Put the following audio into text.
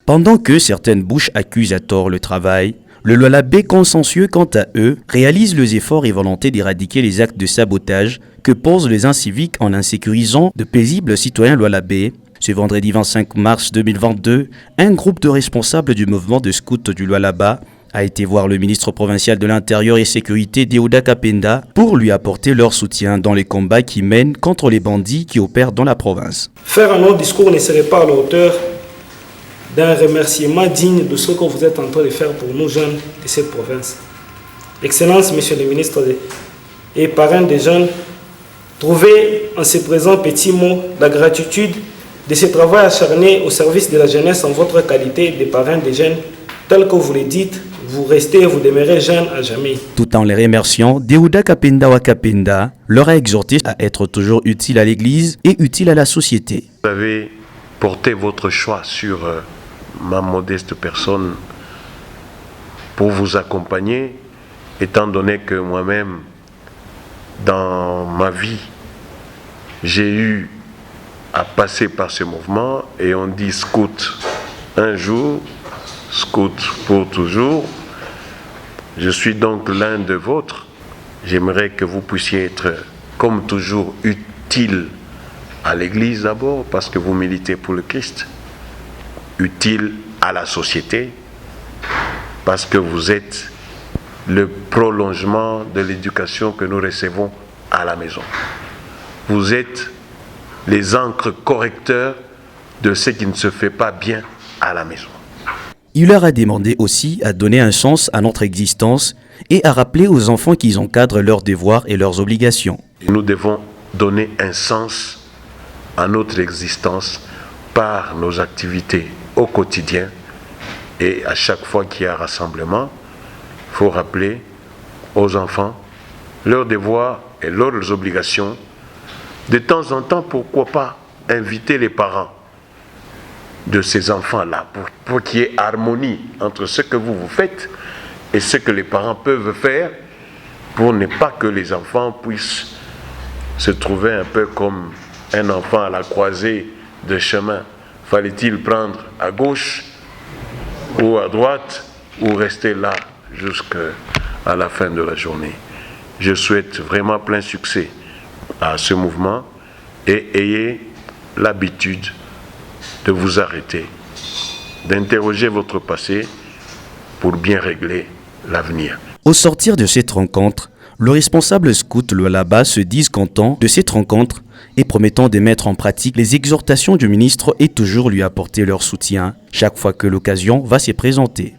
Pendant que certaines bouches accusent à tort le travail, le Lualaba consensueux, quant à eux, réalise les efforts et volontés d'éradiquer les actes de sabotage que posent les inciviques en insécurisant de paisibles citoyens Lualaba. Ce vendredi 25 mars 2022, un groupe de responsables du mouvement de scouts du Lualaba a été voir le ministre provincial de l'Intérieur et Sécurité Déouda Kapenda pour lui apporter leur soutien dans les combats qu'il mène contre les bandits qui opèrent dans la province. Faire un autre discours ne serait pas à la hauteur d'un remerciement digne de ce que vous êtes en train de faire pour nous jeunes de cette province. Excellence, Monsieur le ministre et parrain des jeunes, trouvez en ces présents petits mots la gratitude de ce travail acharné au service de la jeunesse en votre qualité de parrain des jeunes, tel que vous le dites. Vous restez et vous demeurez jeunes à jamais. Tout en les remerciant, Déouda Kapenda Wakapenda leur a exhorté à être toujours utile à l'Église et utile à la société. Vous avez porté votre choix sur ma modeste personne pour vous accompagner, étant donné que moi-même, dans ma vie, j'ai eu à passer par ce mouvement et on dit scout un jour, scout pour toujours. Je suis donc l'un de vôtres. J'aimerais que vous puissiez être, comme toujours, utile à l'Église d'abord, parce que vous militez pour le Christ. Utile à la société, parce que vous êtes le prolongement de l'éducation que nous recevons à la maison. Vous êtes les encres correcteurs de ce qui ne se fait pas bien à la maison. Il leur a demandé aussi à donner un sens à notre existence et à rappeler aux enfants qu'ils encadrent leurs devoirs et leurs obligations. Nous devons donner un sens à notre existence par nos activités au quotidien et à chaque fois qu'il y a un rassemblement, il faut rappeler aux enfants leurs devoirs et leurs obligations. De temps en temps, pourquoi pas inviter les parents de ces enfants-là pour qu'il y ait harmonie entre ce que vous faites et ce que les parents peuvent faire pour ne pas que les enfants puissent se trouver un peu comme un enfant à la croisée de chemin. Fallait-il prendre à gauche ou à droite ou rester là jusqu'à la fin de la journée? Je souhaite vraiment plein succès à ce mouvement et ayez l'habitude de vous arrêter, d'interroger votre passé pour bien régler l'avenir. Au sortir de cette rencontre, le responsable scout Lualaba se disent contents de cette rencontre et promettant de mettre en pratique les exhortations du ministre et toujours lui apporter leur soutien chaque fois que l'occasion va se présenter.